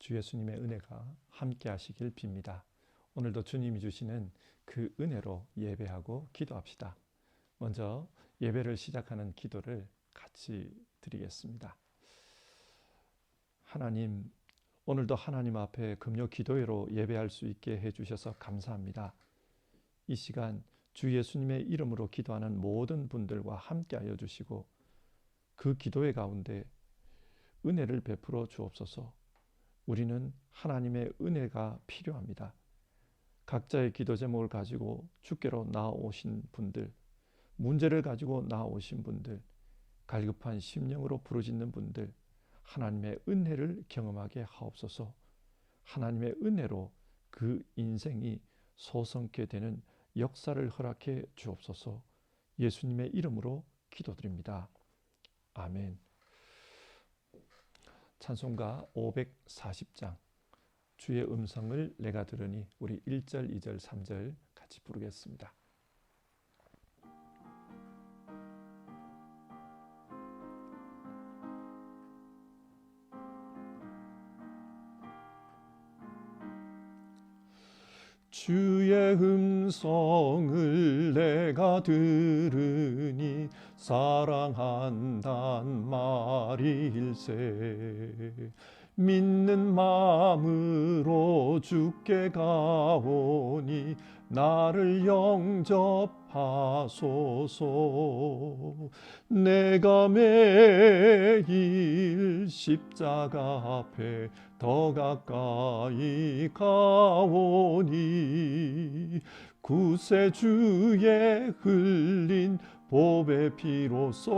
주 예수님의 은혜가 함께 하시길 빕니다. 오늘도 주님이 주시는 그 은혜로 예배하고 기도합시다. 먼저 예배를 시작하는 기도를 같이 드리겠습니다. 하나님, 오늘도 하나님 앞에 금요 기도회로 예배할 수 있게 해주셔서 감사합니다. 이 시간 주 예수님의 이름으로 기도하는 모든 분들과 함께하여 주시고 그 기도회 가운데 은혜를 베풀어 주옵소서. 우리는 하나님의 은혜가 필요합니다. 각자의 기도 제목을 가지고 주께로 나아오신 분들, 문제를 가지고 나아오신 분들, 갈급한 심령으로 부르짖는 분들, 하나님의 은혜를 경험하게 하옵소서. 하나님의 은혜로 그 인생이 소성케 되는 역사를 허락해 주옵소서. 예수님의 이름으로 기도드립니다. 아멘. 찬송가 540장 주의 음성을 내가 들으니, 우리 1절, 2절, 3절 같이 부르겠습니다. 주의 음성을 내가 들으니 사랑한단 말일세. 믿는 마음으로 주께 가오니 나를 영접하소서. 내가 매일 십자가 앞에 더 가까이 가오니 구세주의 흘린 보배 피로써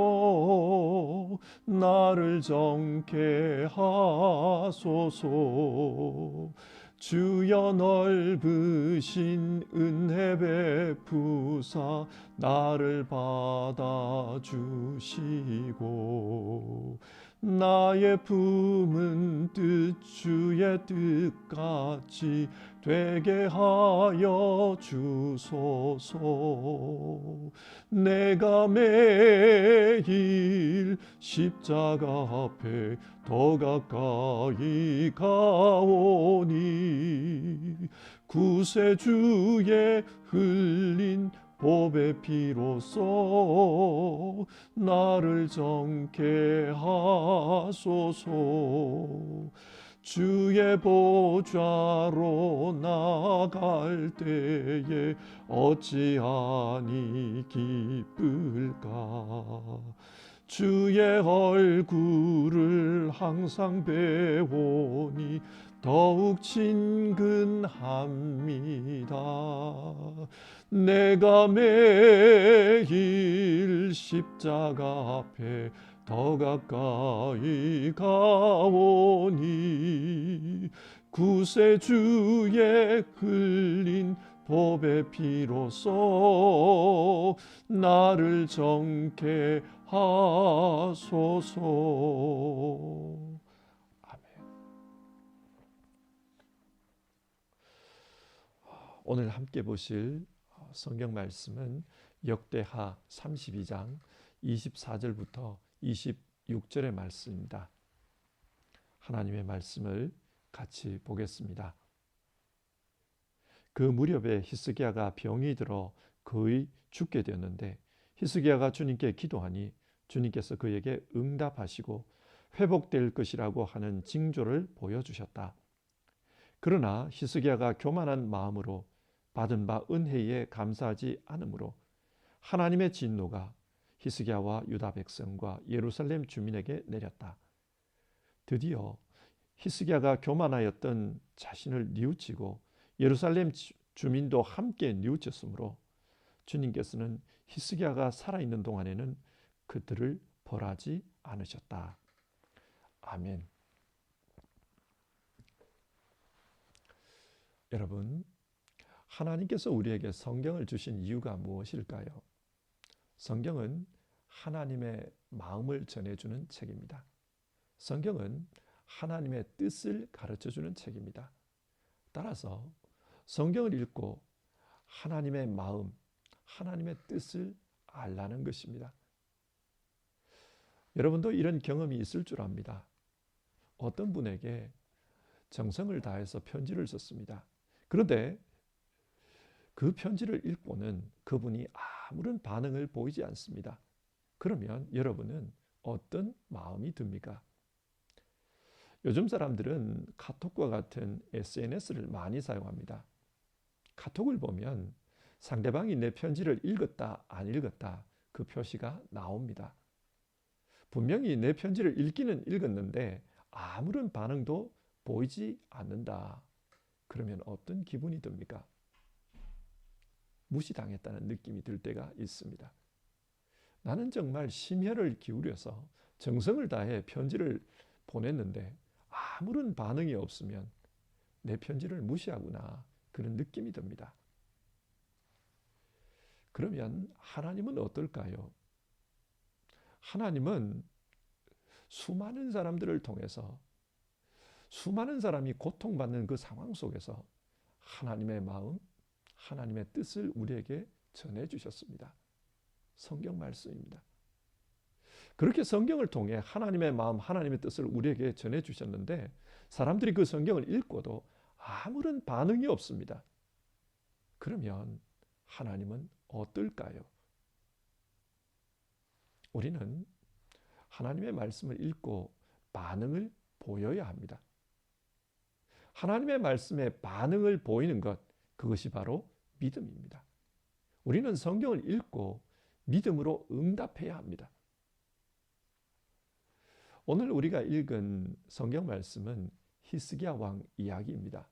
나를 정케 하소서. 주여 넓으신 은혜 베푸사 나를 받아주시고 나의 품은 뜻 주의 뜻같이 되게 하여 주소서. 내가 매일 십자가 앞에 더 가까이 가오니 구세주의 흘린 보배 피로써 나를 정케 하소서. 주의 보좌로 나갈 때에 어찌하니 기쁠까. 주의 얼굴을 항상 배우니 더욱 친근합니다. 내가 매일 십자가 앞에 더 가까이 가오니 구세주의 흘린 보배 피로써 나를 정케 하소서. 아멘. 오늘 함께 보실 성경 말씀은 역대하 32장 24절부터 26절의 말씀입니다. 하나님의 말씀을 같이 보겠습니다. 그 무렵에 히스기야가 병이 들어 거의 죽게 되었는데 히스기야가 주님께 기도하니 주님께서 그에게 응답하시고 회복될 것이라고 하는 징조를 보여주셨다. 그러나 히스기야가 교만한 마음으로 받은 바 은혜에 감사하지 않으므로 하나님의 진노가 히스기야와 유다 백성과 예루살렘 주민에게 내렸다. 드디어 히스기야가 교만하였던 자신을 뉘우치고 예루살렘 주민도 함께 뉘우쳤으므로 주님께서는 히스기야가 살아있는 동안에는 그들을 벌하지 않으셨다. 아멘. 여러분, 하나님께서 우리에게 성경을 주신 이유가 무엇일까요? 성경은 하나님의 마음을 전해주는 책입니다. 성경은 하나님의 뜻을 가르쳐주는 책입니다. 따라서 성경을 읽고 하나님의 마음, 하나님의 뜻을 알라는 것입니다. 여러분도 이런 경험이 있을 줄 압니다. 어떤 분에게 정성을 다해서 편지를 썼습니다. 그런데 그 편지를 읽고는 그분이 아무런 반응을 보이지 않습니다. 그러면 여러분은 어떤 마음이 듭니까? 요즘 사람들은 카톡과 같은 SNS를 많이 사용합니다. 카톡을 보면 상대방이 내 편지를 읽었다, 안 읽었다 그 표시가 나옵니다. 분명히 내 편지를 읽기는 읽었는데 아무런 반응도 보이지 않는다. 그러면 어떤 기분이 듭니까? 무시당했다는 느낌이 들 때가 있습니다. 나는 정말 심혈을 기울여서 정성을 다해 편지를 보냈는데 아무런 반응이 없으면 내 편지를 무시하구나 그런 느낌이 듭니다. 그러면 하나님은 어떨까요? 하나님은 수많은 사람들을 통해서 수많은 사람이 고통받는 그 상황 속에서 하나님의 마음, 하나님의 뜻을 우리에게 전해주셨습니다. 성경 말씀입니다. 그렇게 성경을 통해 하나님의 마음, 하나님의 뜻을 우리에게 전해주셨는데 사람들이 그 성경을 읽고도 아무런 반응이 없습니다. 그러면 하나님은 어떨까요? 우리는 하나님의 말씀을 읽고 반응을 보여야 합니다. 하나님의 말씀에 반응을 보이는 것, 그것이 바로 믿음입니다. 우리는 성경을 읽고 믿음으로 응답해야 합니다. 오늘 우리가 읽은 성경 말씀은 히스기야 왕 이야기입니다.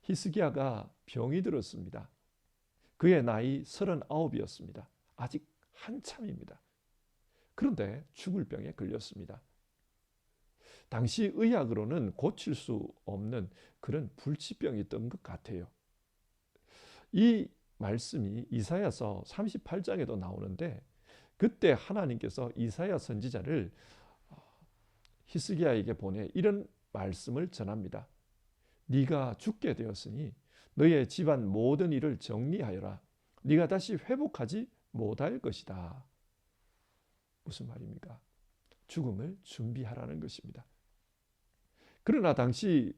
히스기야가 병이 들었습니다. 그의 나이 39이었습니다. 아직 한참입니다. 그런데 죽을 병에 걸렸습니다. 당시 의학으로는 고칠 수 없는 그런 불치병이 있던 것 같아요. 이 말씀이 이사야서 38장에도 나오는데 그때 하나님께서 이사야 선지자를 히스기야에게 보내 이런 말씀을 전합니다. 네가 죽게 되었으니 너의 집안 모든 일을 정리하여라. 네가 다시 회복하지 못할 것이다. 무슨 말입니까? 죽음을 준비하라는 것입니다. 그러나 당시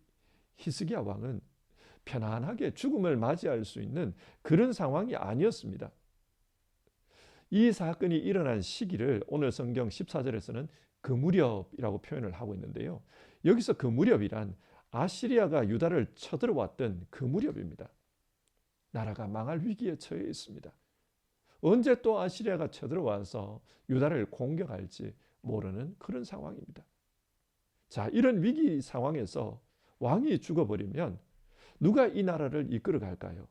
히스기야 왕은 편안하게 죽음을 맞이할 수 있는 그런 상황이 아니었습니다. 이 사건이 일어난 시기를 오늘 성경 14절에서는 그 무렵이라고 표현을 하고 있는데요. 여기서 그 무렵이란 아시리아가 유다를 쳐들어왔던 그 무렵입니다. 나라가 망할 위기에 처해 있습니다. 언제 또 아시리아가 쳐들어와서 유다를 공격할지 모르는 그런 상황입니다. 자, 이런 위기 상황에서 왕이 죽어버리면 누가 이 나라를 이끌어 갈까요?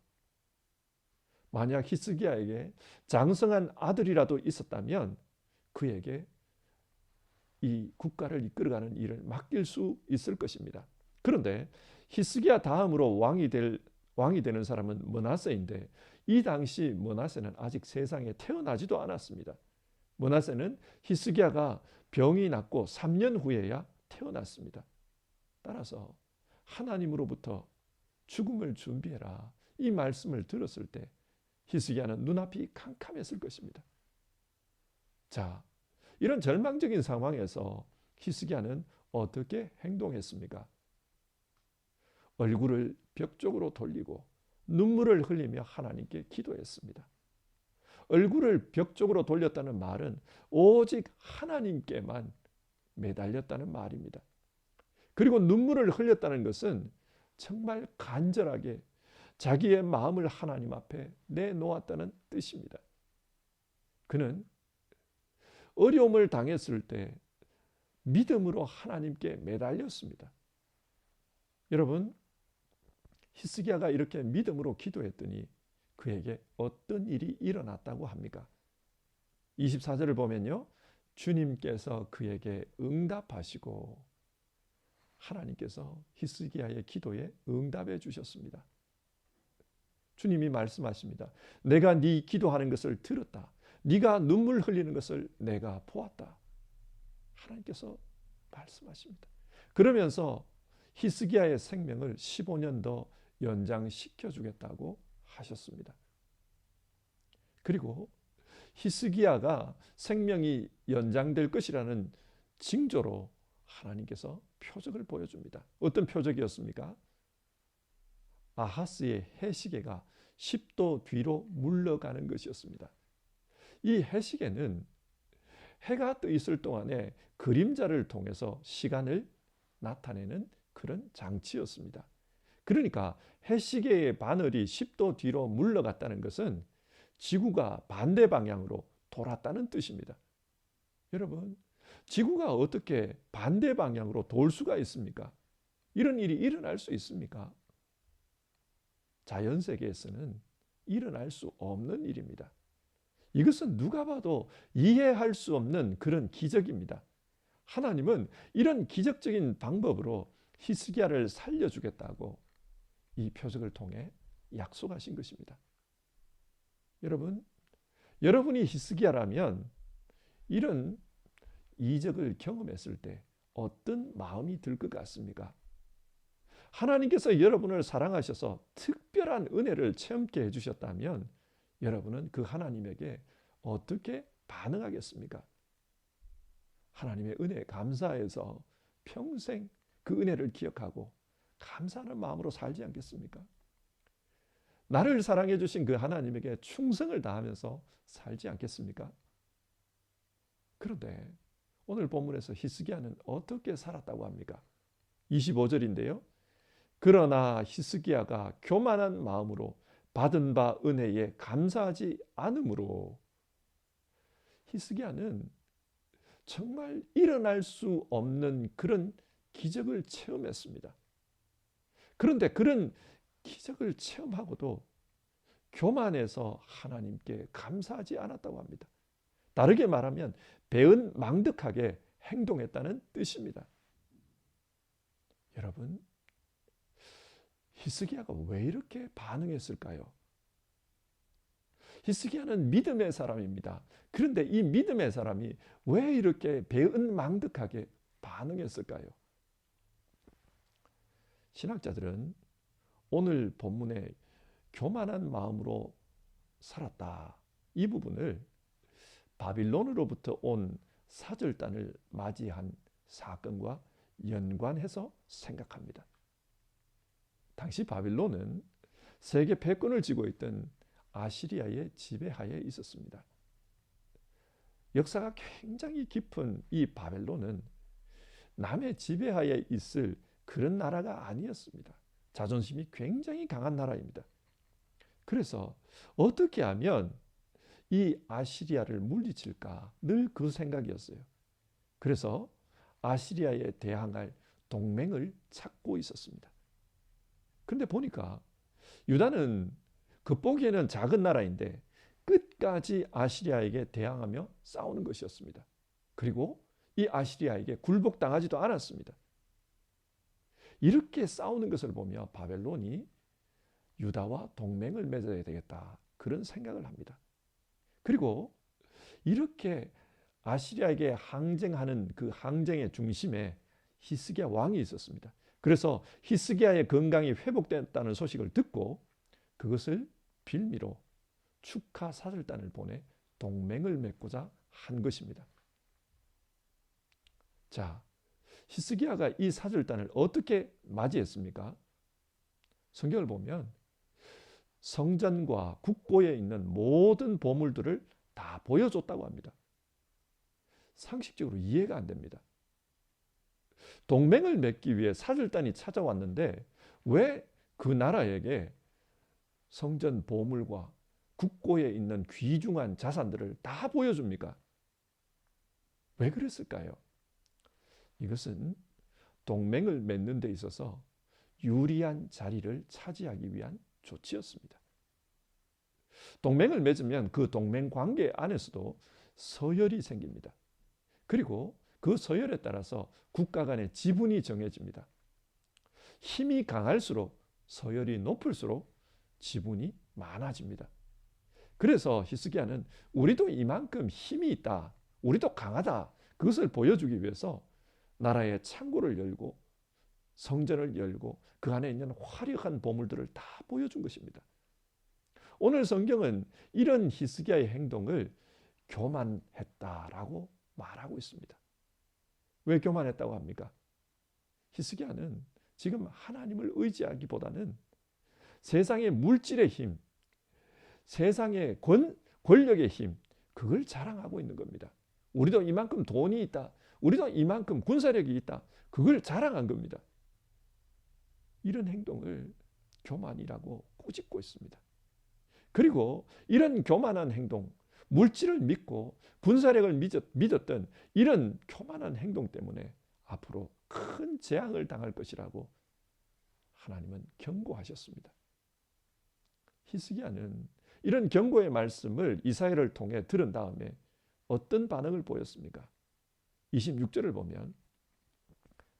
만약 히스기야에게 장성한 아들이라도 있었다면 그에게 이 국가를 이끌어가는 일을 맡길 수 있을 것입니다. 그런데 히스기야 다음으로 왕이 되는 사람은 므낫세인데 이 당시 므낫세는 아직 세상에 태어나지도 않았습니다. 므낫세는 히스기야가 병이 낫고 3년 후에야 태어났습니다. 따라서 하나님으로부터 죽음을 준비해라 이 말씀을 들었을 때 히스기야는 눈앞이 캄캄했을 것입니다. 자, 이런 절망적인 상황에서 히스기야는 어떻게 행동했습니까? 얼굴을 벽 쪽으로 돌리고 눈물을 흘리며 하나님께 기도했습니다. 얼굴을 벽 쪽으로 돌렸다는 말은 오직 하나님께만 매달렸다는 말입니다. 그리고 눈물을 흘렸다는 것은 정말 간절하게 자기의 마음을 하나님 앞에 내놓았다는 뜻입니다. 그는 어려움을 당했을 때 믿음으로 하나님께 매달렸습니다. 여러분, 히스기야가 이렇게 믿음으로 기도했더니 그에게 어떤 일이 일어났다고 합니까? 24절을 보면요. 주님께서 그에게 응답하시고 하나님께서 히스기야의 기도에 응답해 주셨습니다. 주님이 말씀하십니다. 내가 네 기도하는 것을 들었다. 네가 눈물 흘리는 것을 내가 보았다. 하나님께서 말씀하십니다. 그러면서 히스기야의 생명을 15년 더 연장시켜 주겠다고 하셨습니다. 그리고 히스기야가 생명이 연장될 것이라는 징조로 하나님께서 표적을 보여줍니다. 어떤 표적이었습니까? 아하스의 해시계가 10도 뒤로 물러가는 것이었습니다. 이 해시계는 해가 떠 있을 동안에 그림자를 통해서 시간을 나타내는 그런 장치였습니다. 그러니까 해시계의 바늘이 10도 뒤로 물러갔다는 것은 지구가 반대 방향으로 돌았다는 뜻입니다. 여러분, 지구가 어떻게 반대 방향으로 돌 수가 있습니까? 이런 일이 일어날 수 있습니까? 자연 세계에서는 일어날 수 없는 일입니다. 이것은 누가 봐도 이해할 수 없는 그런 기적입니다. 하나님은 이런 기적적인 방법으로 히스기야를 살려주겠다고 이 표적을 통해 약속하신 것입니다. 여러분, 여러분이 히스기야라면 이런 이적을 경험했을 때 어떤 마음이 들 것 같습니까? 하나님께서 여러분을 사랑하셔서 특별한 은혜를 체험케 해주셨다면 여러분은 그 하나님에게 어떻게 반응하겠습니까? 하나님의 은혜에 감사해서 평생 그 은혜를 기억하고 감사하는 마음으로 살지 않겠습니까? 나를 사랑해 주신 그 하나님에게 충성을 다하면서 살지 않겠습니까? 그런데 오늘 본문에서 히스기야는 어떻게 살았다고 합니까? 25절인데요. 그러나 히스기야가 교만한 마음으로 받은 바 은혜에 감사하지 않으므로, 히스기야는 정말 일어날 수 없는 그런 기적을 체험했습니다. 그런데 그런 기적을 체험하고도 교만해서 하나님께 감사하지 않았다고 합니다. 다르게 말하면 배은망덕하게 행동했다는 뜻입니다. 여러분, 히스기야가 왜 이렇게 반응했을까요? 히스기야는 믿음의 사람입니다. 그런데 이 믿음의 사람이 왜 이렇게 배은망덕하게 반응했을까요? 신학자들은 오늘 본문에 교만한 마음으로 살았다, 이 부분을 바빌론으로부터 온 사절단을 맞이한 사건과 연관해서 생각합니다. 당시 바빌론은 세계 패권을 쥐고 있던 아시리아의 지배하에 있었습니다. 역사가 굉장히 깊은 이 바벨론은 남의 지배하에 있을 그런 나라가 아니었습니다. 자존심이 굉장히 강한 나라입니다. 그래서 어떻게 하면 이 아시리아를 물리칠까 늘 그 생각이었어요. 그래서 아시리아에 대항할 동맹을 찾고 있었습니다. 그런데 보니까 유다는 겉보기에는 작은 나라인데 끝까지 아시리아에게 대항하며 싸우는 것이었습니다. 그리고 이 아시리아에게 굴복당하지도 않았습니다. 이렇게 싸우는 것을 보며 바벨론이 유다와 동맹을 맺어야 되겠다, 그런 생각을 합니다. 그리고 이렇게 아시리아에게 항쟁하는 그 항쟁의 중심에 히스기야 왕이 있었습니다. 그래서 히스기야의 건강이 회복됐다는 소식을 듣고 그것을 빌미로 축하 사절단을 보내 동맹을 맺고자 한 것입니다. 자, 히스기야가 이 사절단을 어떻게 맞이했습니까? 성경을 보면 성전과 국고에 있는 모든 보물들을 다 보여줬다고 합니다. 상식적으로 이해가 안 됩니다. 동맹을 맺기 위해 사절단이 찾아왔는데 왜 그 나라에게 성전 보물과 국고에 있는 귀중한 자산들을 다 보여줍니까? 왜 그랬을까요? 이것은 동맹을 맺는 데 있어서 유리한 자리를 차지하기 위한 조치였습니다. 동맹을 맺으면 그 동맹 관계 안에서도 서열이 생깁니다. 그리고 그 서열에 따라서 국가 간의 지분이 정해집니다. 힘이 강할수록, 서열이 높을수록 지분이 많아집니다. 그래서 히스기야는 우리도 이만큼 힘이 있다, 우리도 강하다, 그것을 보여주기 위해서 나라의 창고를 열고 성전을 열고 그 안에 있는 화려한 보물들을 다 보여준 것입니다. 오늘 성경은 이런 히스기야의 행동을 교만했다라고 말하고 있습니다. 왜 교만했다고 합니까? 히스기야는 지금 하나님을 의지하기보다는 세상의 물질의 힘, 세상의 권력의 힘, 그걸 자랑하고 있는 겁니다. 우리도 이만큼 돈이 있다. 우리도 이만큼 군사력이 있다. 그걸 자랑한 겁니다. 이런 행동을 교만이라고 꼬집고 있습니다. 그리고 이런 교만한 행동, 물질을 믿고 군사력을 믿었던 이런 교만한 행동 때문에 앞으로 큰 재앙을 당할 것이라고 하나님은 경고하셨습니다. 히스기야는 이런 경고의 말씀을 이사야를 통해 들은 다음에 어떤 반응을 보였습니까? 26절을 보면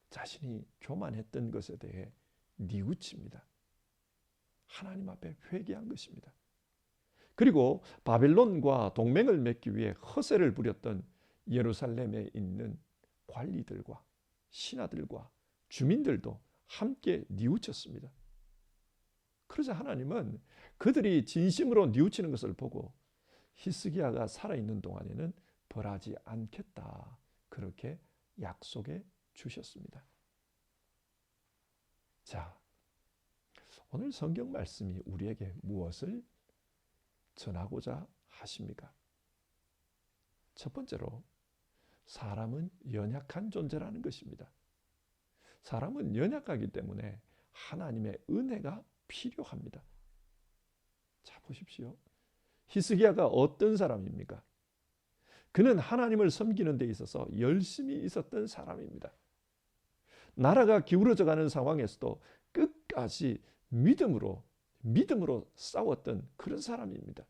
자신이 교만했던 것에 대해 뉘우칩니다. 하나님 앞에 회개한 것입니다. 그리고 바벨론과 동맹을 맺기 위해 허세를 부렸던 예루살렘에 있는 관리들과 신하들과 주민들도 함께 뉘우쳤습니다. 그러자 하나님은 그들이 진심으로 뉘우치는 것을 보고 히스기야가 살아있는 동안에는 벌하지 않겠다, 그렇게 약속해 주셨습니다. 자, 오늘 성경 말씀이 우리에게 무엇을 전하고자 하십니까? 첫 번째로 사람은 연약한 존재라는 것입니다. 사람은 연약하기 때문에 하나님의 은혜가 필요합니다. 자, 보십시오. 히스기야가 어떤 사람입니까? 그는 하나님을 섬기는 데 있어서 열심히 있었던 사람입니다. 나라가 기울어져 가는 상황에서도 끝까지 믿음으로 싸웠던 그런 사람입니다.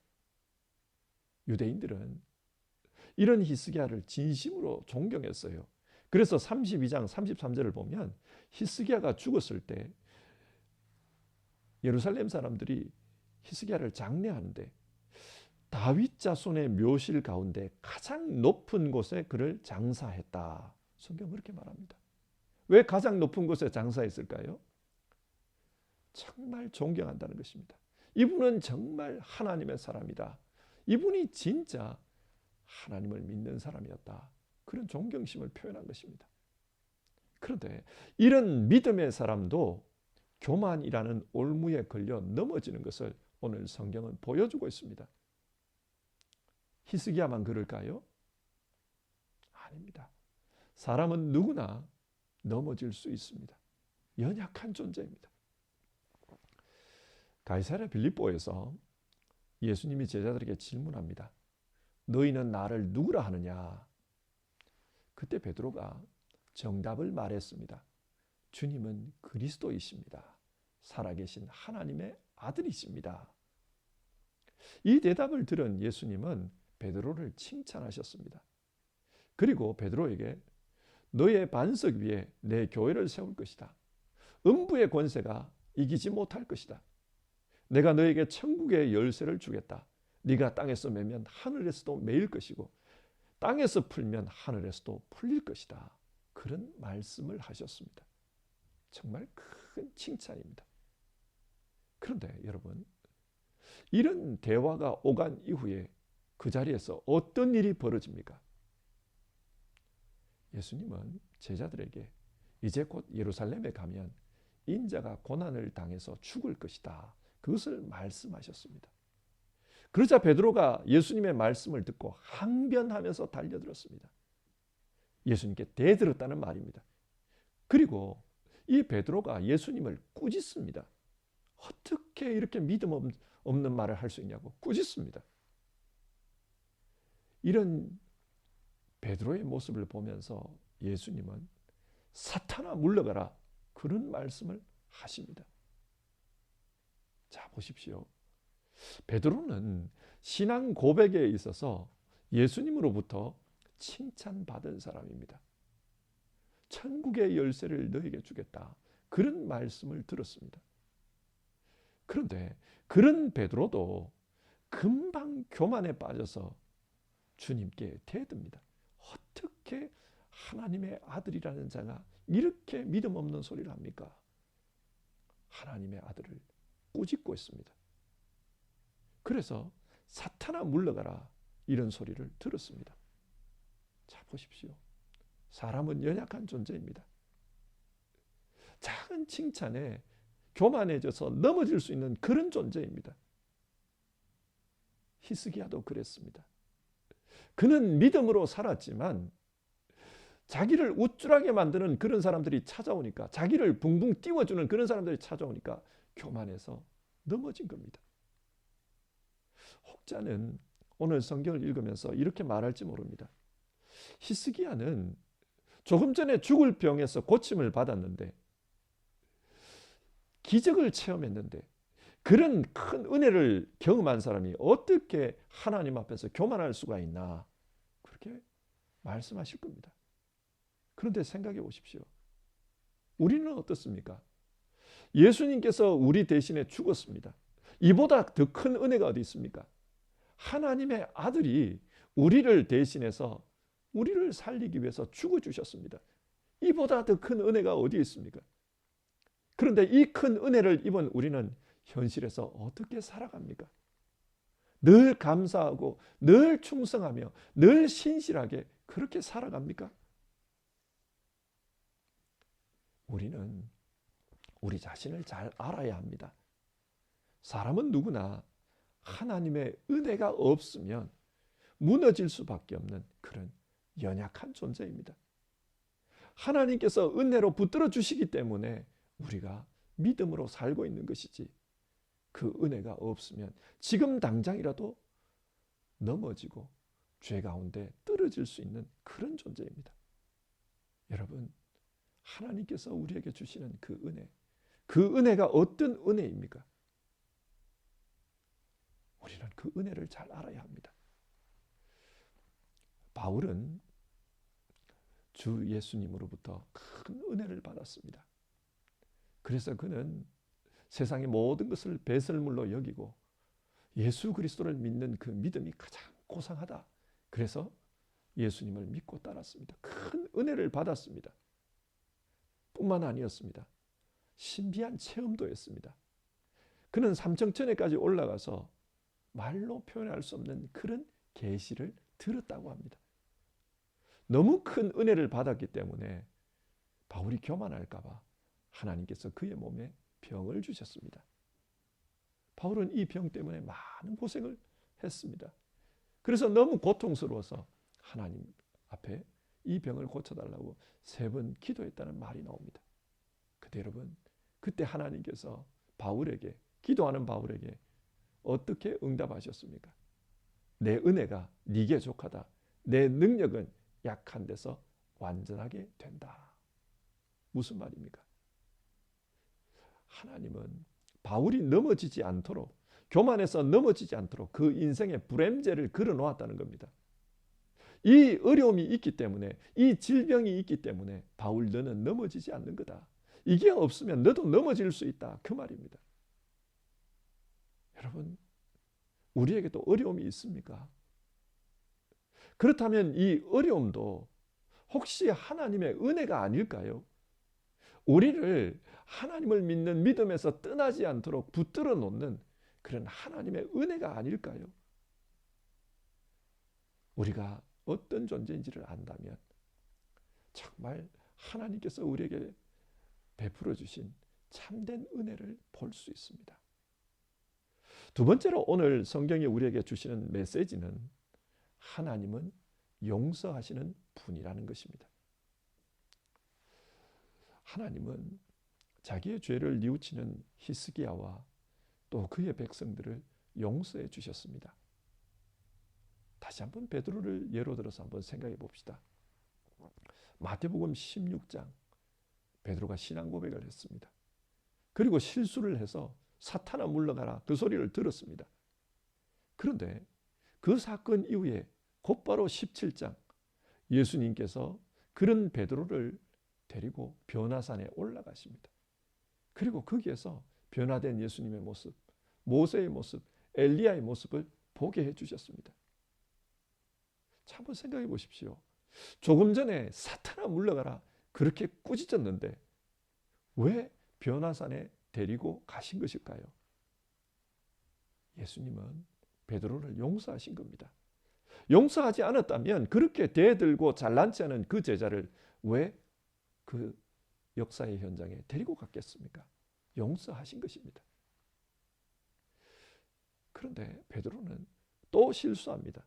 유대인들은 이런 히스기야를 진심으로 존경했어요. 그래서 32장 33절을 보면 히스기야가 죽었을 때 예루살렘 사람들이 히스기야를 장례하는데 다윗 자손의 묘실 가운데 가장 높은 곳에 그를 장사했다. 성경은 그렇게 말합니다. 왜 가장 높은 곳에 장사했을까요? 정말 존경한다는 것입니다. 이분은 정말 하나님의 사람이다. 이분이 진짜 하나님을 믿는 사람이었다. 그런 존경심을 표현한 것입니다. 그런데 이런 믿음의 사람도 교만이라는 올무에 걸려 넘어지는 것을 오늘 성경은 보여주고 있습니다. 히스기야만 그럴까요? 아닙니다. 사람은 누구나 넘어질 수 있습니다. 연약한 존재입니다. 가이사랴 빌립보에서 예수님이 제자들에게 질문합니다. 너희는 나를 누구라 하느냐? 그때 베드로가 정답을 말했습니다. 주님은 그리스도이십니다. 살아계신 하나님의 아들이십니다. 이 대답을 들은 예수님은 베드로를 칭찬하셨습니다. 그리고 베드로에게 너의 반석 위에 내 교회를 세울 것이다. 음부의 권세가 이기지 못할 것이다. 내가 너에게 천국의 열쇠를 주겠다. 네가 땅에서 매면 하늘에서도 매일 것이고 땅에서 풀면 하늘에서도 풀릴 것이다. 그런 말씀을 하셨습니다. 정말 큰 칭찬입니다. 그런데 여러분, 이런 대화가 오간 이후에 그 자리에서 어떤 일이 벌어집니까? 예수님은 제자들에게 이제 곧 예루살렘에 가면 인자가 고난을 당해서 죽을 것이다. 그것을 말씀하셨습니다. 그러자 베드로가 예수님의 말씀을 듣고 항변하면서 달려들었습니다. 예수님께 대들었다는 말입니다. 그리고 이 베드로가 예수님을 꾸짖습니다. 어떻게 이렇게 믿음 없는 말을 할 수 있냐고 꾸짖습니다. 이런 베드로의 모습을 보면서 예수님은 사탄아 물러가라, 그런 말씀을 하십니다. 자, 보십시오. 베드로는 신앙 고백에 있어서 예수님으로부터 칭찬받은 사람입니다. 천국의 열쇠를 너에게 주겠다, 그런 말씀을 들었습니다. 그런데 그런 베드로도 금방 교만에 빠져서 주님께 대듭니다. 어떻게 하나님의 아들이라는 자가 이렇게 믿음 없는 소리를 합니까? 하나님의 아들을 꾸짖고 있습니다. 그래서 사탄아 물러가라, 이런 소리를 들었습니다. 자, 보십시오. 사람은 연약한 존재입니다. 작은 칭찬에 교만해져서 넘어질 수 있는 그런 존재입니다. 히스기야도 그랬습니다. 그는 믿음으로 살았지만 자기를 우쭐하게 만드는 그런 사람들이 찾아오니까, 자기를 붕붕 띄워주는 그런 사람들이 찾아오니까 교만해서 넘어진 겁니다. 혹자는 오늘 성경을 읽으면서 이렇게 말할지 모릅니다. 히스기야는 조금 전에 죽을 병에서 고침을 받았는데, 기적을 체험했는데, 그런 큰 은혜를 경험한 사람이 어떻게 하나님 앞에서 교만할 수가 있나, 그렇게 말씀하실 겁니다. 그런데 생각해 보십시오. 우리는 어떻습니까? 예수님께서 우리 대신에 죽었습니다. 이보다 더 큰 은혜가 어디 있습니까? 하나님의 아들이 우리를 대신해서 우리를 살리기 위해서 죽어주셨습니다. 이보다 더 큰 은혜가 어디 있습니까? 그런데 이 큰 은혜를 입은 우리는 현실에서 어떻게 살아갑니까? 늘 감사하고 늘 충성하며 늘 신실하게 그렇게 살아갑니까? 우리는 우리 자신을 잘 알아야 합니다. 사람은 누구나 하나님의 은혜가 없으면 무너질 수밖에 없는 그런 연약한 존재입니다. 하나님께서 은혜로 붙들어 주시기 때문에 우리가 믿음으로 살고 있는 것이지, 그 은혜가 없으면 지금 당장이라도 넘어지고 죄 가운데 떨어질 수 있는 그런 존재입니다. 여러분, 하나님께서 우리에게 주시는 그 은혜, 그 은혜가 어떤 은혜입니까? 우리는 그 은혜를 잘 알아야 합니다. 바울은 주 예수님으로부터 큰 은혜를 받았습니다. 그래서 그는 세상의 모든 것을 배설물로 여기고 예수 그리스도를 믿는 그 믿음이 가장 고상하다. 그래서 예수님을 믿고 따랐습니다. 큰 은혜를 받았습니다. 뿐만 아니었습니다. 신비한 체험도 했습니다. 그는 삼청천에까지 올라가서 말로 표현할 수 없는 그런 계시를 들었다고 합니다. 너무 큰 은혜를 받았기 때문에 바울이 교만할까 봐 하나님께서 그의 몸에 병을 주셨습니다. 바울은 이 병 때문에 많은 고생을 했습니다. 그래서 너무 고통스러워서 하나님 앞에 이 병을 고쳐달라고 3번 기도했다는 말이 나옵니다. 그때 여러분, 그때 하나님께서 바울에게, 기도하는 바울에게 어떻게 응답하셨습니까? 내 은혜가 네게 족하다. 내 능력은 약한 데서 완전하게 된다. 무슨 말입니까? 하나님은 바울이 넘어지지 않도록, 교만해서 넘어지지 않도록 그 인생의 브렘제를 걸어 놓았다는 겁니다. 이 어려움이 있기 때문에, 이 질병이 있기 때문에 바울 너는 넘어지지 않는 거다. 이게 없으면 너도 넘어질 수 있다. 그 말입니다. 여러분, 우리에게도 어려움이 있습니까? 그렇다면 이 어려움도 혹시 하나님의 은혜가 아닐까요? 우리를 하나님을 믿는 믿음에서 떠나지 않도록 붙들어 놓는 그런 하나님의 은혜가 아닐까요? 우리가 어떤 존재인지를 안다면 정말 하나님께서 우리에게 베풀어 주신 참된 은혜를 볼 수 있습니다. 두 번째로 오늘 성경이 우리에게 주시는 메시지는 하나님은 용서하시는 분이라는 것입니다. 하나님은 자기의 죄를 뉘우치는 히스기야와 또 그의 백성들을 용서해 주셨습니다. 다시 한번 베드로를 예로 들어서 한번 생각해 봅시다. 마태복음 16장, 베드로가 신앙 고백을 했습니다. 그리고 실수를 해서 사탄아 물러가라, 그 소리를 들었습니다. 그런데 그 사건 이후에 곧바로 17장, 예수님께서 그런 베드로를 데리고 변화산에 올라가십니다. 그리고 거기에서 변화된 예수님의 모습, 모세의 모습, 엘리야의 모습을 보게 해주셨습니다. 참 한번 생각해 보십시오. 조금 전에 사탄아 물러가라 그렇게 꾸짖었는데 왜 변화산에 데리고 가신 것일까요? 예수님은 베드로를 용서하신 겁니다. 용서하지 않았다면 그렇게 대들고 잘난 체 하는 그 제자를 왜 그 역사의 현장에 데리고 갔겠습니까? 용서하신 것입니다. 그런데 베드로는 또 실수합니다.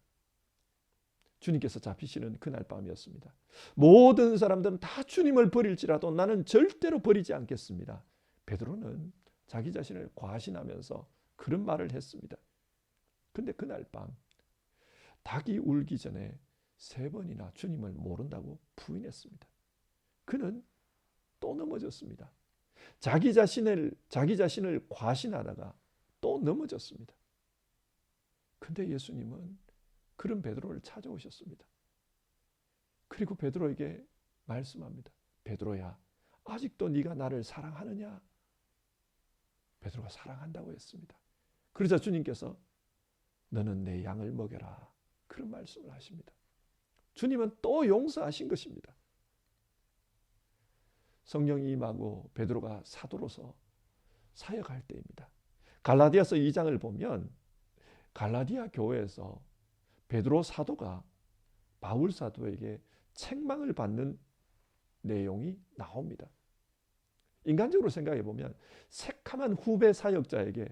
주님께서 잡히시는 그날 밤이었습니다. 모든 사람들은 다 주님을 버릴지라도 나는 절대로 버리지 않겠습니다. 베드로는 자기 자신을 과신하면서 그런 말을 했습니다. 근데 그날 밤 닭이 울기 전에 3번이나 주님을 모른다고 부인했습니다. 그는 또 넘어졌습니다. 자기 자신을 과신하다가 또 넘어졌습니다. 근데 예수님은 그런 베드로를 찾아오셨습니다. 그리고 베드로에게 말씀합니다. 베드로야, 아직도 네가 나를 사랑하느냐? 베드로가 사랑한다고 했습니다. 그러자 주님께서 너는 내 양을 먹여라. 그런 말씀을 하십니다. 주님은 또 용서하신 것입니다. 성령이 임하고 베드로가 사도로서 사역할 때입니다. 갈라디아서 2장을 보면 갈라디아 교회에서 베드로 사도가 바울 사도에게 책망을 받는 내용이 나옵니다. 인간적으로 생각해 보면 새카만 후배 사역자에게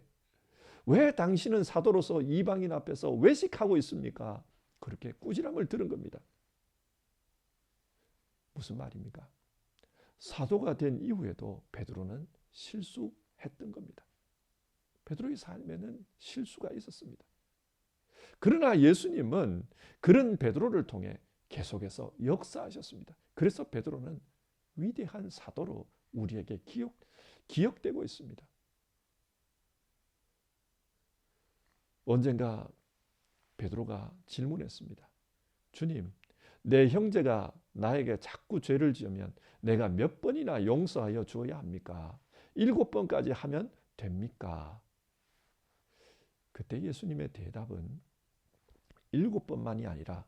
왜 당신은 사도로서 이방인 앞에서 외식하고 있습니까? 그렇게 꾸지람을 들은 겁니다. 무슨 말입니까? 사도가 된 이후에도 베드로는 실수했던 겁니다. 베드로의 삶에는 실수가 있었습니다. 그러나 예수님은 그런 베드로를 통해 계속해서 역사하셨습니다. 그래서 베드로는 위대한 사도로 우리에게 기억되고 있습니다. 언젠가 베드로가 질문했습니다. 주님, 내 형제가 나에게 자꾸 죄를 지으면 내가 몇 번이나 용서하여 주어야 합니까? 7번까지 하면 됩니까? 그때 예수님의 대답은 7번만이 아니라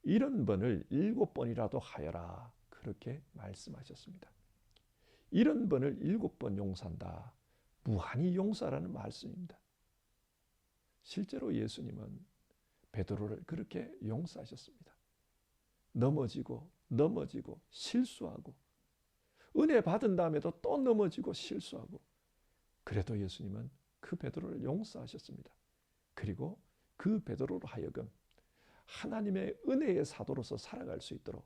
70번을 7번이라도 하여라. 그렇게 말씀하셨습니다. 70번을 7번 용서한다. 무한히 용서라는 말씀입니다. 실제로 예수님은 베드로를 그렇게 용서하셨습니다. 넘어지고 실수하고 은혜 받은 다음에도 또 넘어지고 실수하고 그래도 예수님은 그 베드로를 용서하셨습니다. 그리고 그 베드로로 하여금 하나님의 은혜의 사도로서 살아갈 수 있도록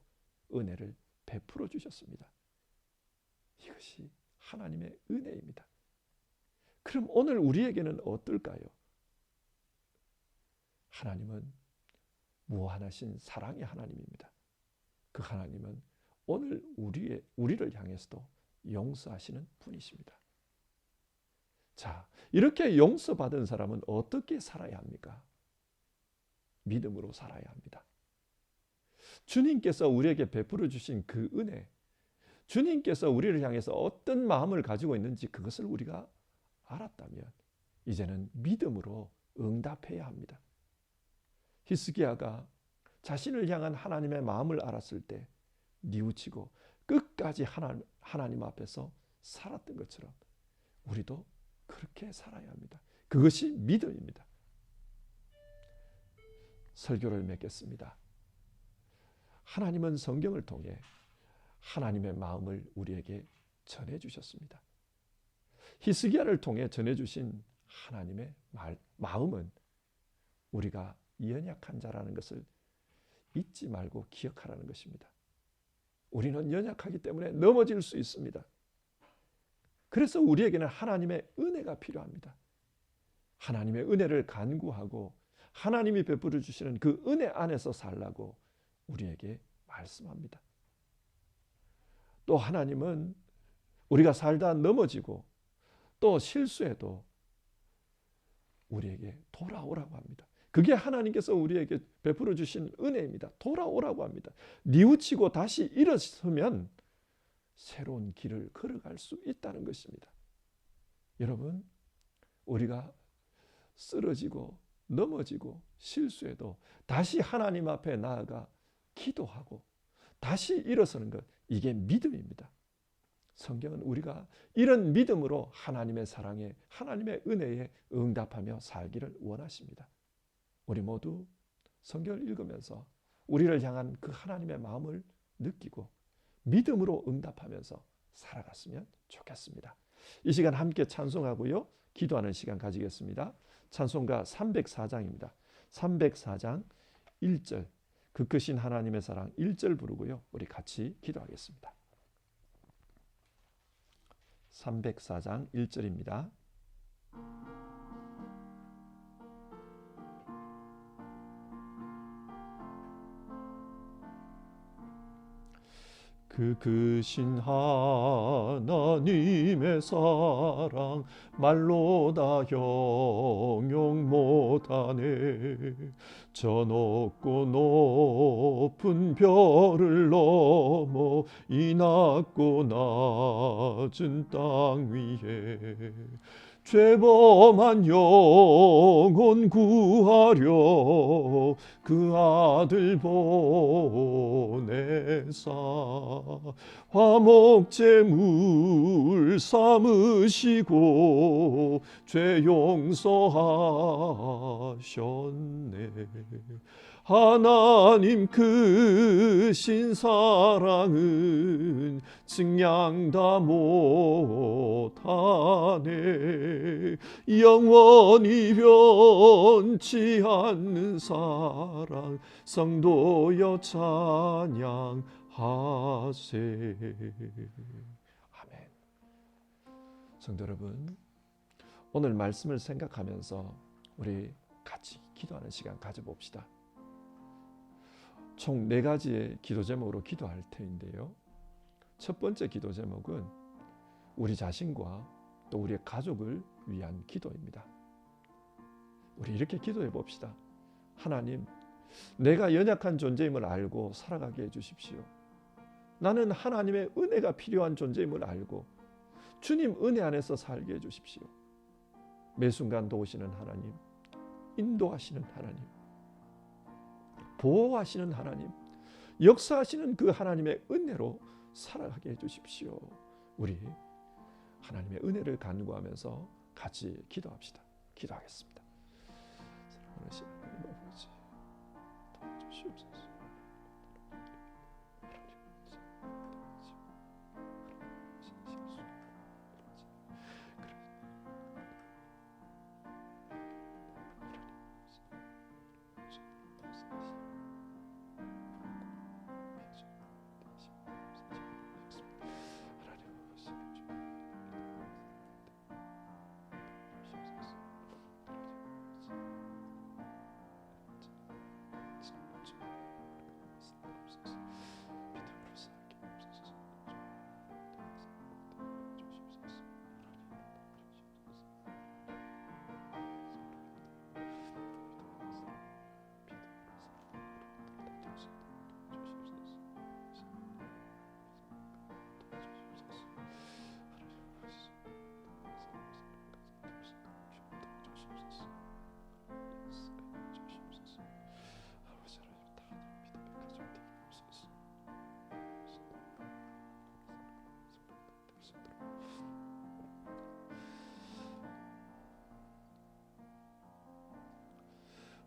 은혜를 베풀어 주셨습니다. 이것이 하나님의 은혜입니다. 그럼 오늘 우리에게는 어떨까요? 하나님은 무한하신 사랑의 하나님입니다. 그 하나님은 오늘 우리를 향해서도 용서하시는 분이십니다. 자, 이렇게 용서받은 사람은 어떻게 살아야 합니까? 믿음으로 살아야 합니다. 주님께서 우리에게 베풀어 주신 그 은혜, 주님께서 우리를 향해서 어떤 마음을 가지고 있는지 그것을 우리가 알았다면 이제는 믿음으로 응답해야 합니다. 히스기야가 자신을 향한 하나님의 마음을 알았을 때 뉘우치고 끝까지 하나님 앞에서 살았던 것처럼 우리도 그렇게 살아야 합니다. 그것이 믿음입니다. 설교를 맺겠습니다. 하나님은 성경을 통해 하나님의 마음을 우리에게 전해주셨습니다. 히스기야를 통해 전해주신 하나님의 마음은 우리가 연약한 자라는 것을 잊지 말고 기억하라는 것입니다. 우리는 연약하기 때문에 넘어질 수 있습니다. 그래서 우리에게는 하나님의 은혜가 필요합니다. 하나님의 은혜를 간구하고 하나님이 베풀어 주시는 그 은혜 안에서 살라고 우리에게 말씀합니다. 또 하나님은 우리가 살다 넘어지고 또 실수해도 우리에게 돌아오라고 합니다. 그게 하나님께서 우리에게 베풀어 주신 은혜입니다. 돌아오라고 합니다. 뉘우치고 다시 일어서면 새로운 길을 걸어갈 수 있다는 것입니다. 여러분, 우리가 쓰러지고 넘어지고 실수해도 다시 하나님 앞에 나아가 기도하고 다시 일어서는 것, 이게 믿음입니다. 성경은 우리가 이런 믿음으로 하나님의 사랑에, 하나님의 은혜에 응답하며 살기를 원하십니다. 우리 모두 성경을 읽으면서 우리를 향한 그 하나님의 마음을 느끼고 믿음으로 응답하면서 살아갔으면 좋겠습니다. 이 시간 함께 찬송하고요, 기도하는 시간 가지겠습니다. 찬송가 304장입니다. 304장 1절, 그 크신 하나님의 사랑 1절 부르고요, 우리 같이 기도하겠습니다. 304장 1절입니다. 그 크신 하나님의 사랑 말로 다 형용 못하네. 저 높고 높은 별을 넘어 이 낮고 낮은 땅 위에 죄범한 영혼 구하려 그 아들 보내사 화목제물 삼으시고 죄 용서하셨네. 하나님 크신 사랑은 증량 다 못하네. 영원히 변치 않는 사랑 성도여 찬양하세. 아멘. 성도 여러분, 오늘 말씀을 생각하면서 우리 같이 기도하는 시간 가져봅시다. 총 4가지의 기도 제목으로 기도할 터인데요, 첫 번째 기도 제목은 우리 자신과 또 우리의 가족을 위한 기도입니다. 우리 이렇게 기도해 봅시다. 하나님, 내가 연약한 존재임을 알고 살아가게 해주십시오. 나는 하나님의 은혜가 필요한 존재임을 알고 주님 은혜 안에서 살게 해주십시오. 매 순간 도우시는 하나님, 인도하시는 하나님, 보호하시는 하나님, 역사하시는 그 하나님의 은혜로 살아가게 해주십시오. 우리 하나님의 은혜를 간구하면서 같이 기도합시다. 기도하겠습니다. 사랑하는 하나님 아버지, 도와주시옵소서.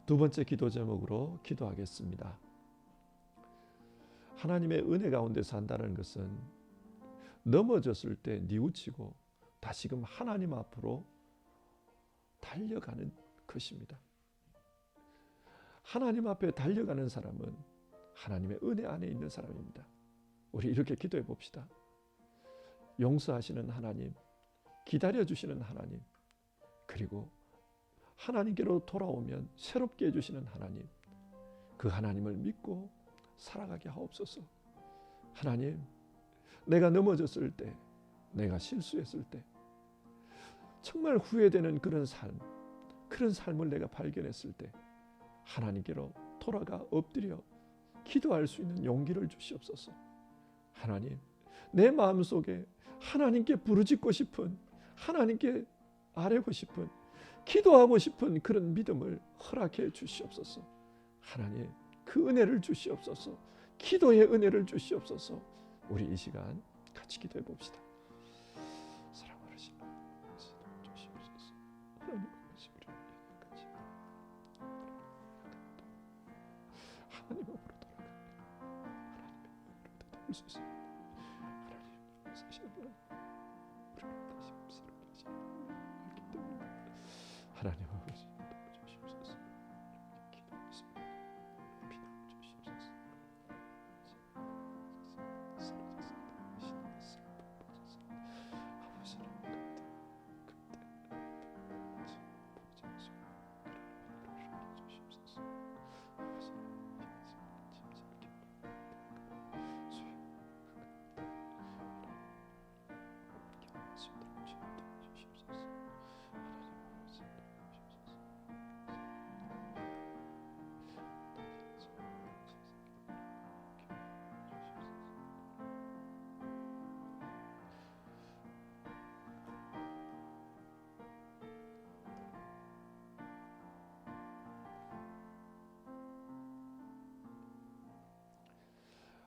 두 번째 기도 제목으로 기도하겠습니다. 하나님의 은혜 가운데 산다는 것은 넘어졌을 때 뉘우치고 다시금 하나님 앞으로 달려가는 것입니다. 하나님 앞에 달려가는 사람은 하나님의 은혜 안에 있는 사람입니다. 우리 이렇게 기도해 봅시다. 용서하시는 하나님, 기다려주시는 하나님, 그리고 하나님께로 돌아오면 새롭게 해주시는 하나님, 그 하나님을 믿고 살아가게 하옵소서. 하나님, 내가 넘어졌을 때, 내가 실수했을 때, 정말 후회되는 그런 삶을 내가 발견했을 때 하나님께로 돌아가 엎드려 기도할 수 있는 용기를 주시옵소서. 하나님, 내 마음속에 하나님께 부르짖고 싶은, 하나님께 아뢰고 싶은, 기도하고 싶은 그런 믿음을 허락해 주시옵소서. 하나님, 그 은혜를 주시옵소서. 기도의 은혜를 주시옵소서. 우리 이 시간 같이 기도해 봅시다. 사랑하시는 주시옵소서. 하나님 아버지, 우리 같이 하나님 앞으로 돌아가며 하나님의 은혜로 될 수 있습니다. 하나님 아버지 도와주시옵소서. 기도했습니다. 비난 주시옵소서.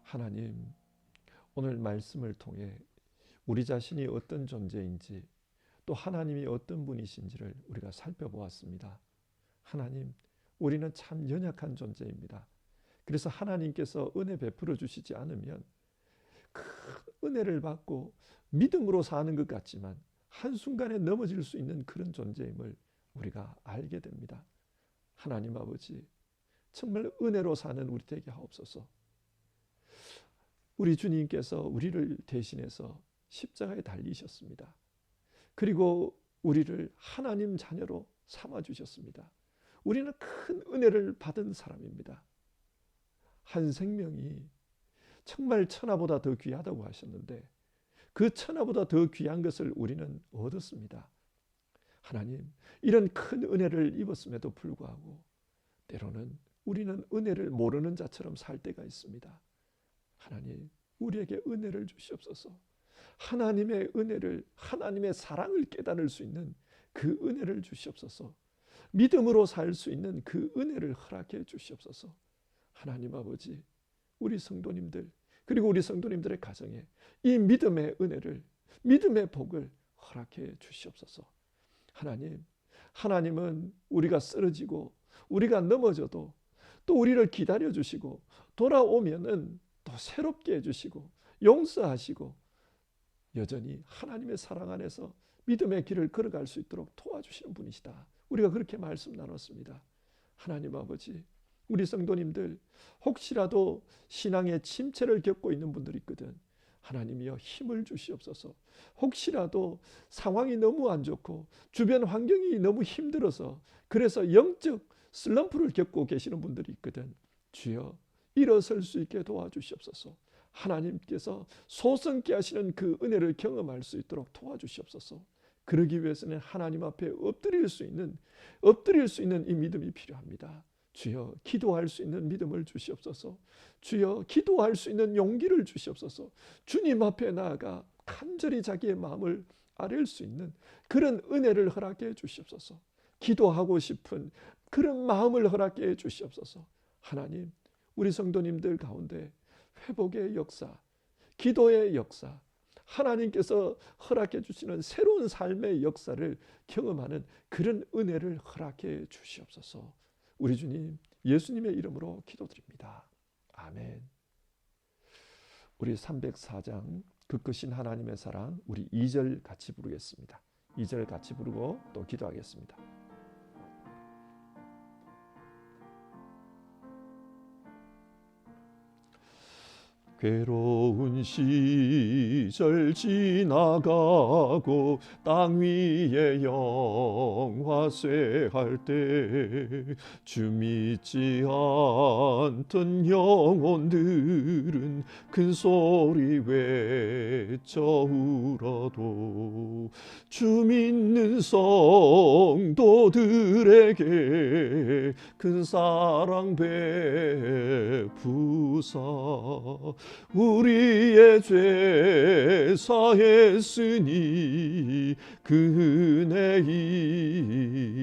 하나님, 오늘 말씀을 통해 우리 자신이 어떤 존재인지 또 하나님이 어떤 분이신지를 우리가 살펴보았습니다. 하나님, 우리는 참 연약한 존재입니다. 그래서 하나님께서 은혜 베풀어 주시지 않으면 큰 은혜를 받고 믿음으로 사는 것 같지만 한순간에 넘어질 수 있는 그런 존재임을 우리가 알게 됩니다. 하나님 아버지, 정말 은혜로 사는 우리 되게 하옵소서. 우리 주님께서 우리를 대신해서 십자가에 달리셨습니다. 그리고 우리를 하나님 자녀로 삼아주셨습니다. 우리는 큰 은혜를 받은 사람입니다. 한 생명이 정말 천하보다 더 귀하다고 하셨는데 그 천하보다 더 귀한 것을 우리는 얻었습니다. 하나님, 이런 큰 은혜를 입었음에도 불구하고 때로는 우리는 은혜를 모르는 자처럼 살 때가 있습니다. 하나님, 우리에게 은혜를 주시옵소서. 하나님의 은혜를, 하나님의 사랑을 깨달을 수 있는 그 은혜를 주시옵소서. 믿음으로 살 수 있는 그 은혜를 허락해 주시옵소서. 하나님 아버지, 우리 성도님들 그리고 우리 성도님들의 가정에 이 믿음의 은혜를, 믿음의 복을 허락해 주시옵소서. 하나님, 하나님은 우리가 쓰러지고 우리가 넘어져도 또 우리를 기다려 주시고 돌아오면은 또 새롭게 해주시고 용서하시고 여전히 하나님의 사랑 안에서 믿음의 길을 걸어갈 수 있도록 도와주시는 분이시다. 우리가 그렇게 말씀 나눴습니다. 하나님 아버지, 우리 성도님들 혹시라도 신앙의 침체를 겪고 있는 분들이 있거든. 하나님이여 힘을 주시옵소서. 혹시라도 상황이 너무 안 좋고 주변 환경이 너무 힘들어서 그래서 영적 슬럼프를 겪고 계시는 분들이 있거든. 주여 일어설 수 있게 도와주시옵소서. 하나님께서 소성케 하시는 그 은혜를 경험할 수 있도록 도와주시옵소서. 그러기 위해서는 하나님 앞에 엎드릴 수 있는 이 믿음이 필요합니다. 주여, 기도할 수 있는 믿음을 주시옵소서. 주여, 기도할 수 있는 용기를 주시옵소서. 주님 앞에 나아가 간절히 자기의 마음을 아뢰을 수 있는 그런 은혜를 허락해 주시옵소서. 기도하고 싶은 그런 마음을 허락해 주시옵소서. 하나님, 우리 성도님들 가운데 회복의 역사, 기도의 역사, 하나님께서 허락해 주시는 새로운 삶의 역사를 경험하는 그런 은혜를 허락해 주시옵소서. 우리 주님 예수님의 이름으로 기도드립니다. 아멘. 우리 304장 그 크신 하나님의 사랑, 우리 2절 같이 부르겠습니다. 2절 같이 부르고 또 기도하겠습니다. 괴로운 시절 지나가고 땅 위에 영화 쇠할 때 주 믿지 않던 영혼들은 큰 소리 외쳐 울어도 주 믿는 성도들에게 큰 사랑 베푸사 우리의 죄 사했으니 그 은혜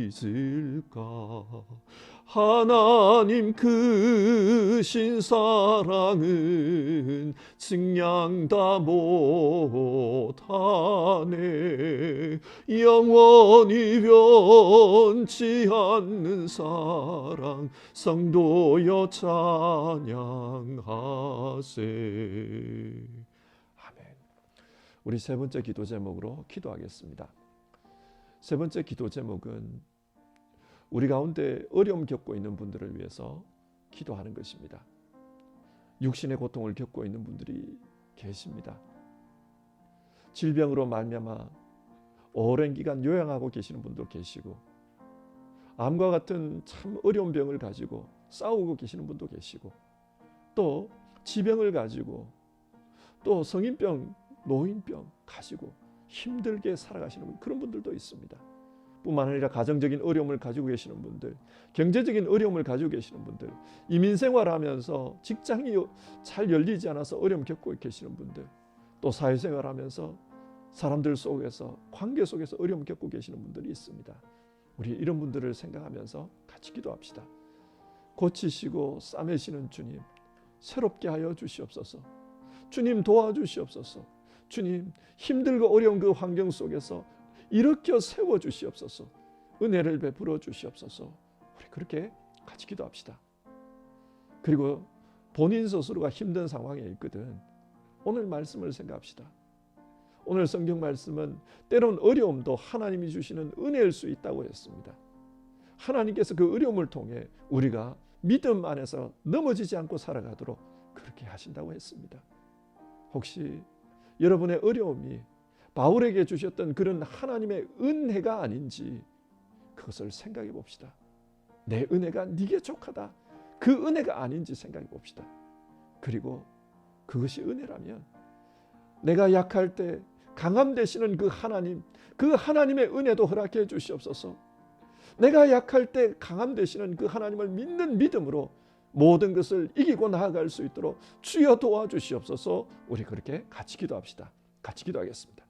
잊을까. 하나님 크신 사랑은 증량 다 못하네. 영원히 변치 않는 사랑 성도여 찬양하세. 아멘. 우리 세 번째 기도 제목으로 기도하겠습니다. 세 번째 기도 제목은 우리 가운데 어려움 겪고 있는 분들을 위해서 기도하는 것입니다. 육신의 고통을 겪고 있는 분들이 계십니다. 질병으로 말미암아 오랜 기간 요양하고 계시는 분도 계시고, 암과 같은 참 어려운 병을 가지고 싸우고 계시는 분도 계시고, 또 지병을 가지고, 또 성인병, 노인병 가지고 힘들게 살아가시는 그런 분들도 있습니다. 뿐만 아니라 가정적인 어려움을 가지고 계시는 분들, 경제적인 어려움을 가지고 계시는 분들, 이민생활하면서 직장이 잘 열리지 않아서 어려움 겪고 계시는 분들, 또 사회생활하면서 사람들 속에서, 관계 속에서 어려움 겪고 계시는 분들이 있습니다. 우리 이런 분들을 생각하면서 같이 기도합시다. 고치시고 싸매시는 주님, 새롭게 하여 주시옵소서. 주님 도와주시옵소서. 주님, 힘들고 어려운 그 환경 속에서 일으켜 세워 주시옵소서. 은혜를 베풀어 주시옵소서. 우리 그렇게 같이 기도합시다. 그리고 본인 스스로가 힘든 상황에 있거든, 오늘 말씀을 생각합시다. 오늘 성경 말씀은 때론 어려움도 하나님이 주시는 은혜일 수 있다고 했습니다. 하나님께서 그 어려움을 통해 우리가 믿음 안에서 넘어지지 않고 살아가도록 그렇게 하신다고 했습니다. 혹시 여러분의 어려움이 바울에게 주셨던 그런 하나님의 은혜가 아닌지 그것을 생각해 봅시다. 내 은혜가 네게 족하다, 그 은혜가 아닌지 생각해 봅시다. 그리고 그것이 은혜라면 내가 약할 때 강함 되시는 그 하나님, 그 하나님의 은혜도 허락해 주시옵소서. 내가 약할 때 강함 되시는 그 하나님을 믿는 믿음으로 모든 것을 이기고 나아갈 수 있도록 주여 도와주시옵소서. 우리 그렇게 같이 기도합시다. 같이 기도하겠습니다.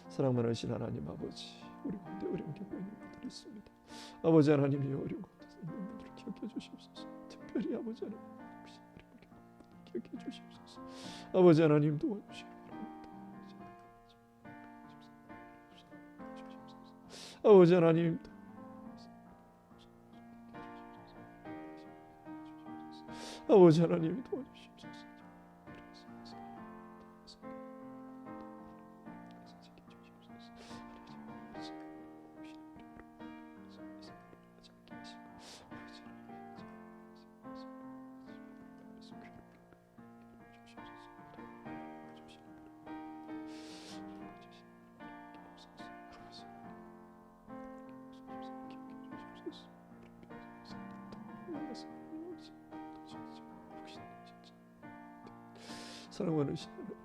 사랑 많으신 하나님 아버지, 우리 가운데 어려움 겪고 있는 분들이 있습니다. 아버지 하나님이 어려운 가운데 있는 분들을 기억해 주시옵소서. 특별히 아버지 하나님 기억해 주시옵소서. 아버지 하나님 도와주시기 바랍니다. 아버지 하나님, 아버지 하나님 도와주시옵소서. 사랑하는 신부님,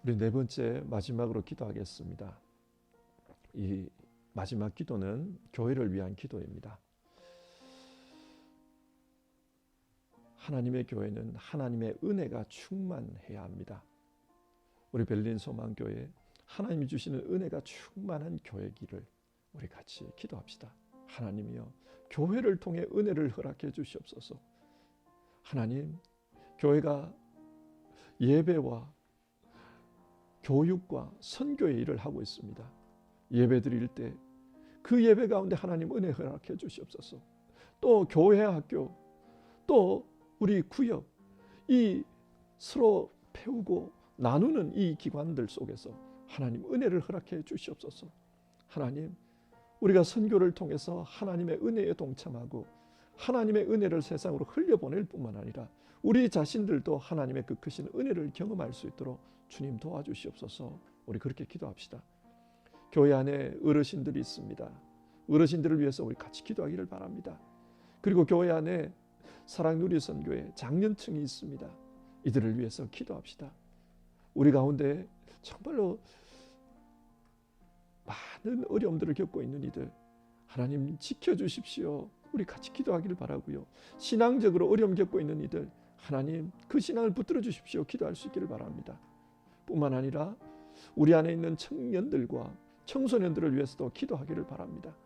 우리 네 번째 마지막으로 기도하겠습니다. 이 마지막 기도는 교회를 위한 기도입니다. 하나님의 교회는 하나님의 은혜가 충만해야 합니다. 우리 베를린 소망교회, 하나님이 주시는 은혜가 충만한 교회기를 우리 같이 기도합시다. 하나님이여, 교회를 통해 은혜를 허락해 주시옵소서. 하나님, 교회가 예배와 교육과 선교의 일을 하고 있습니다. 예배 드릴 때 그 예배 가운데 하나님 은혜 허락해 주시옵소서. 또 교회, 학교, 또 우리 구역, 이 서로 배우고 나누는 이 기관들 속에서 하나님 은혜를 허락해 주시옵소서. 하나님, 우리가 선교를 통해서 하나님의 은혜에 동참하고 하나님의 은혜를 세상으로 흘려보낼 뿐만 아니라 우리 자신들도 하나님의 그 크신 은혜를 경험할 수 있도록 주님 도와주시옵소서. 우리 그렇게 기도합시다. 교회 안에 어르신들이 있습니다. 어르신들을 위해서 우리 같이 기도하기를 바랍니다. 그리고 교회 안에 사랑누리선교회 장년층이 있습니다. 이들을 위해서 기도합시다. 우리 가운데 정말로 많은 어려움들을 겪고 있는 이들 하나님 지켜주십시오. 우리 같이 기도하기를 바라고요. 신앙적으로 어려움 겪고 있는 이들 하나님 그 신앙을 붙들어 주십시오. 기도할 수 있기를 바랍니다. 뿐만 아니라 우리 안에 있는 청년들과 청소년들을 위해서도 기도하기를 바랍니다.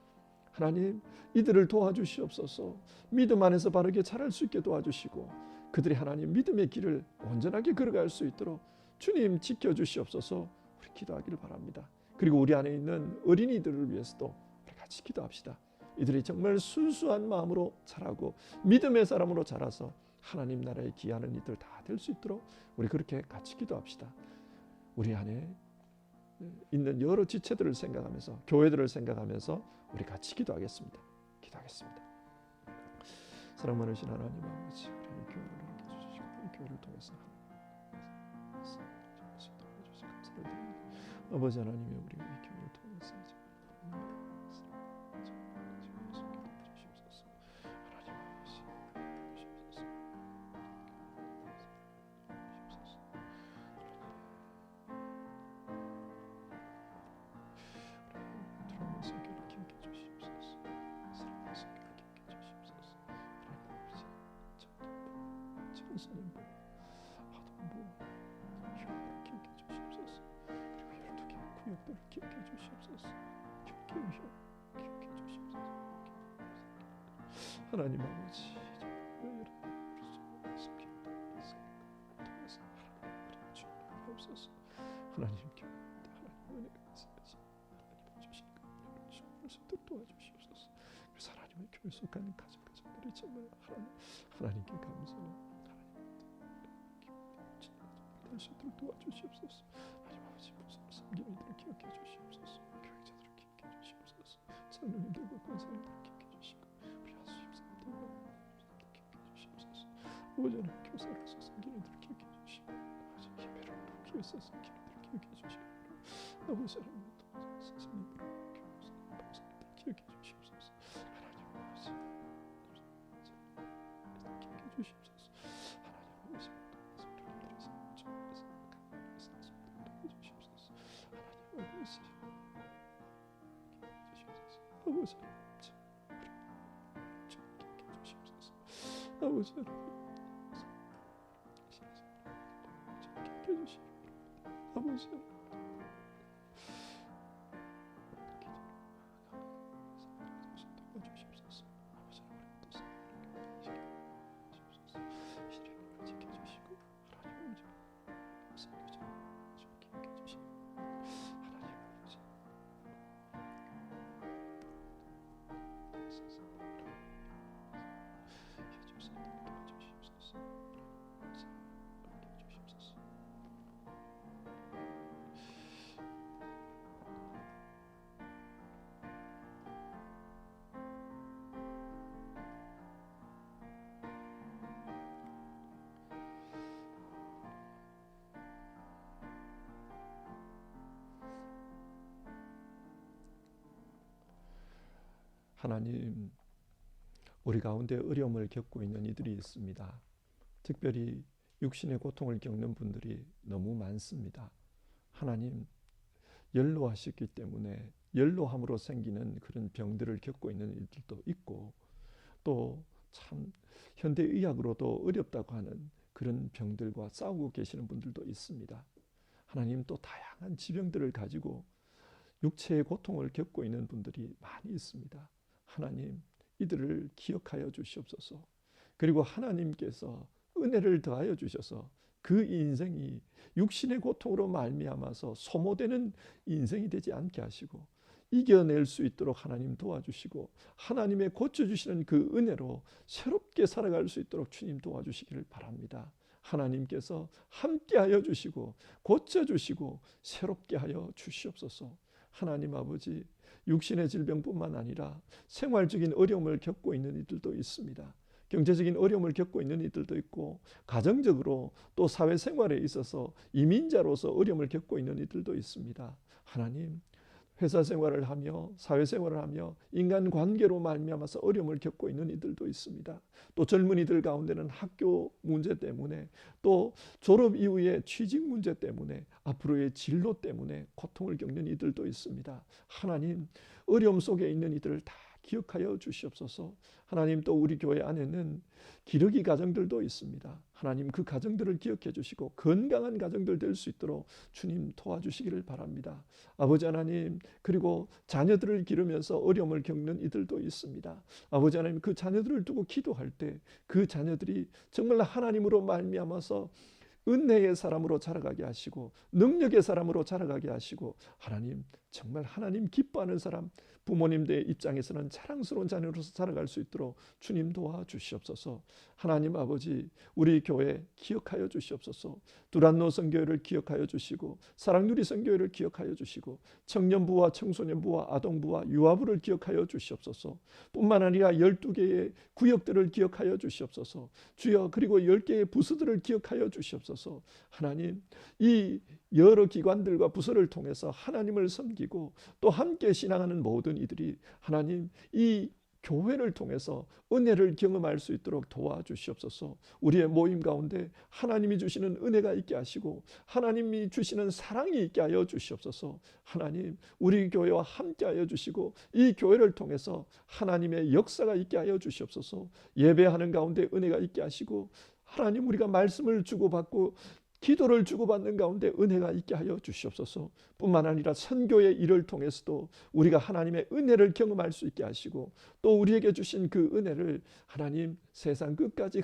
하나님 이들을 도와주시옵소서. 믿음 안에서 바르게 자랄 수 있게 도와주시고 그들이 하나님 믿음의 길을 온전하게 걸어갈 수 있도록 주님 지켜주시옵소서. 우리 기도하기를 바랍니다. 그리고 우리 안에 있는 어린이들을 위해서도 우리 같이 기도합시다. 이들이 정말 순수한 마음으로 자라고 믿음의 사람으로 자라서 하나님 나라에 기하는 이들 다 될 수 있도록 우리 그렇게 같이 기도합시다. 우리 안에 있는 여러 지체들을 생각하면서 교회들을 생각하면서 우리 같이 기도하겠습니다. 기도하겠습니다. 사랑 많으신 하나님 아버지, 우리 교회를 함께 해주시고 이 교회를 통해서 감사를 드립니다. 아버지 하나님이 우리 이 교회를 통해서 청소년부, 아동부, 휴학을 기억해 주시옵소서. 그리고 12개 구역들을 기억해 주시옵소서. 교육을 기억해 주시옵소서. 하나님 아버지, 하나님 교회 하나님 은혜가 있으시 하나님 주신 은혜를 주셔서 도와주시옵소서. 그래서 하나님의 교회 속한 가정들이 정말 하나님께 감사합니다. 수 있도록 도와주시옵소서. 하나님 아버지 무슨 섬김이들을 기억해 주시옵소서. 교육자들을 기억해 주시옵소서. 장로님들과 권사님들을 기억해 주시고 우리 하수임사님들과 기억해 주시옵소서. 아버지 하나님 교사로서 섬기는 이들을 기억해 주시고 아버지 예배를 부귀해서 섬기는 이들을 기억해 주시고 아버지 하나님 선생님들 교사님 박사님들 기억해 주시옵소서. 하나님 아버지 기억해 주시옵소서. 하나님 아버지 아버지 아버지 아버지 하나님, 우리 가운데 어려움을 겪고 있는 이들이 있습니다. 특별히 육신의 고통을 겪는 분들이 너무 많습니다. 하나님, 연로하셨기 때문에 연로함으로 생기는 그런 병들을 겪고 있는 이들도 있고 또 참 현대의학으로도 어렵다고 하는 그런 병들과 싸우고 계시는 분들도 있습니다. 하나님, 또 다양한 지병들을 가지고 육체의 고통을 겪고 있는 분들이 많이 있습니다. 하나님, 이들을 기억하여 주시옵소서. 그리고 하나님께서 은혜를 더하여 주셔서 그 인생이 육신의 고통으로 말미암아서 소모되는 인생이 되지 않게 하시고 이겨낼 수 있도록 하나님 도와주시고 하나님의 고쳐주시는 그 은혜로 새롭게 살아갈 수 있도록 주님 도와주시기를 바랍니다. 하나님께서 함께하여 주시고 고쳐주시고 새롭게 하여 주시옵소서. 하나님 아버지, 육신의 질병뿐만 아니라 생활적인 어려움을 겪고 있는 이들도 있습니다. 경제적인 어려움을 겪고 있는 이들도 있고, 가정적으로 또 사회생활에 있어서 이민자로서 어려움을 겪고 있는 이들도 있습니다. 하나님, 회사 생활을 하며 사회생활을 하며 인간관계로 말미암아서 어려움을 겪고 있는 이들도 있습니다. 또 젊은이들 가운데는 학교 문제 때문에, 또 졸업 이후에 취직 문제 때문에, 앞으로의 진로 때문에 고통을 겪는 이들도 있습니다. 하나님, 어려움 속에 있는 이들을 다 기억하여 주시옵소서. 하나님, 또 우리 교회 안에는 기러기 가정들도 있습니다. 하나님, 그 가정들을 기억해 주시고 건강한 가정들 될 수 있도록 주님 도와주시기를 바랍니다. 아버지 하나님, 그리고 자녀들을 기르면서 어려움을 겪는 이들도 있습니다. 아버지 하나님, 그 자녀들을 두고 기도할 때 그 자녀들이 정말 하나님으로 말미암아서 은혜의 사람으로 자라가게 하시고 능력의 사람으로 자라가게 하시고, 하나님, 정말 하나님 기뻐하는 사람, 부모님들의 입장에서는 자랑스러운 자녀로서 자라갈 수 있도록 주님 도와주시옵소서. 하나님 아버지, 우리 교회 기억하여 주시옵소서. 두란노 선교회를 기억하여 주시고, 사랑누리 선교회를 기억하여 주시고, 청년부와 청소년부와 아동부와 유아부를 기억하여 주시옵소서. 뿐만 아니라 12개의 구역들을 기억하여 주시옵소서. 주여, 그리고 10개의 부서들을 기억하여 주시옵소서. 하나님, 이 여러 기관들과 부서를 통해서 하나님을 섬기고 또 함께 신앙하는 모든 이들이 하나님, 이 교회를 통해서 은혜를 경험할 수 있도록 도와주시옵소서. 우리의 모임 가운데 하나님이 주시는 은혜가 있게 하시고 하나님이 주시는 사랑이 있게 하여 주시옵소서. 하나님, 우리 교회와 함께 하여 주시고 이 교회를 통해서 하나님의 역사가 있게 하여 주시옵소서. 예배하는 가운데 은혜가 있게 하시고, 하나님, 우리가 말씀을 주고받고 기도를 주고받는 가운데 은혜가 있게 하여 주시옵소서. 뿐만 아니라 선교의 일을 통해서도 우리가 하나님의 은혜를 경험할 수 있게 하시고, 또 우리에게 주신 그 은혜를 하나님 세상 끝까지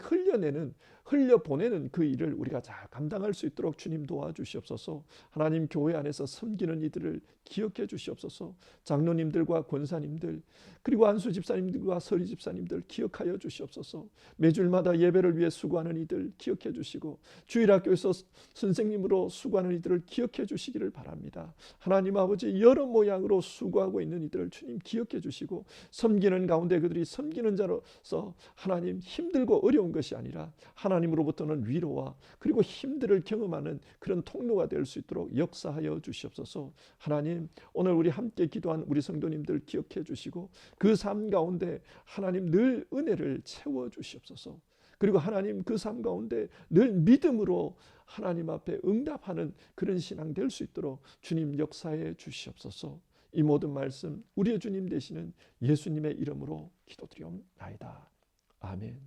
흘려보내는 그 일을 우리가 잘 감당할 수 있도록 주님 도와주시옵소서. 하나님, 교회 안에서 섬기는 이들을 기억해 주시옵소서. 장로님들과 권사님들, 그리고 안수 집사님들과 서리 집사님들 기억하여 주시옵소서. 매주일마다 예배를 위해 수고하는 이들 기억해 주시고, 주일학교에서 선생님으로 수고하는 이들을 기억해 주시기를 바랍니다. 하나님 아버지, 여러 모양으로 수고하고 있는 이들을 주님 기억해 주시고, 섬기는 가운데 그들이 섬기는 자로서 하나님 힘들고 어려운 것이 아니라 하나님으로부터는 위로와 그리고 힘들을 경험하는 그런 통로가 될 수 있도록 역사하여 주시옵소서. 하나님, 오늘 우리 함께 기도한 우리 성도님들 기억해 주시고 그 삶 가운데 하나님 늘 은혜를 채워 주시옵소서. 그리고 하나님, 그 삶 가운데 늘 믿음으로 하나님 앞에 응답하는 그런 신앙 될 수 있도록 주님 역사해 주시옵소서. 이 모든 말씀 우리의 주님 되시는 예수님의 이름으로 기도드리옵나이다. 아멘.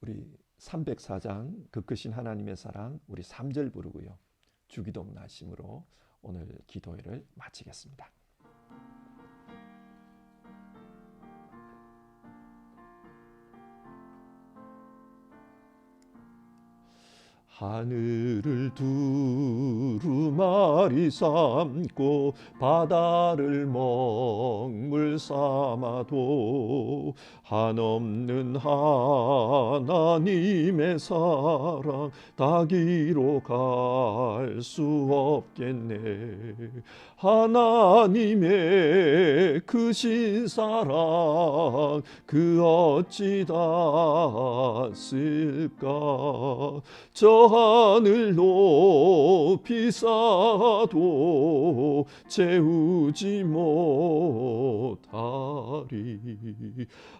우리 304장 그 크신 하나님의 사랑, 우리 3절 부르고요, 주기도문 하심으로 오늘 기도회를 마치겠습니다. 하늘을 두루마리 삼고 바다를 먹물 삼아도 한없는 하나님의 사랑 닿기로 갈 수 없겠네. 하나님의 크신 사랑 그 어찌 닿았을까. 저 하늘 높이 쌓아도 채우지 못하리.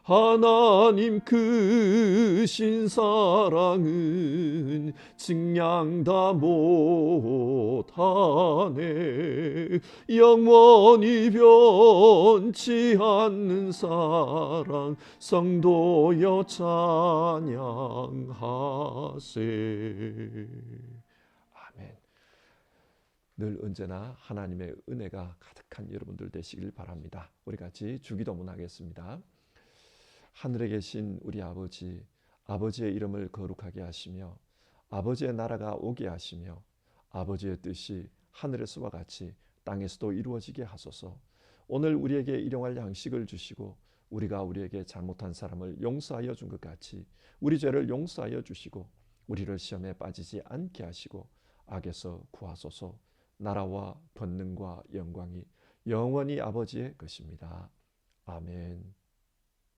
하나님 크신 사랑은 증량 다 못하네. 영원히 변치 않는 사랑 성도여 찬양하세. 아멘. 늘 언제나 하나님의 은혜가 가득한 여러분들 되시길 바랍니다. 우리 같이 주기도문 하겠습니다. 하늘에 계신 우리 아버지, 아버지의 이름을 거룩하게 하시며 아버지의 나라가 오게 하시며 아버지의 뜻이 하늘에서와 같이 땅에서도 이루어지게 하소서. 오늘 우리에게 일용할 양식을 주시고 우리가 우리에게 잘못한 사람을 용서하여 준 것 같이 우리 죄를 용서하여 주시고 우리를 시험에 빠지지 않게 하시고 악에서 구하소서. 나라와 권능과 영광이 영원히 아버지의 것입니다. 아멘.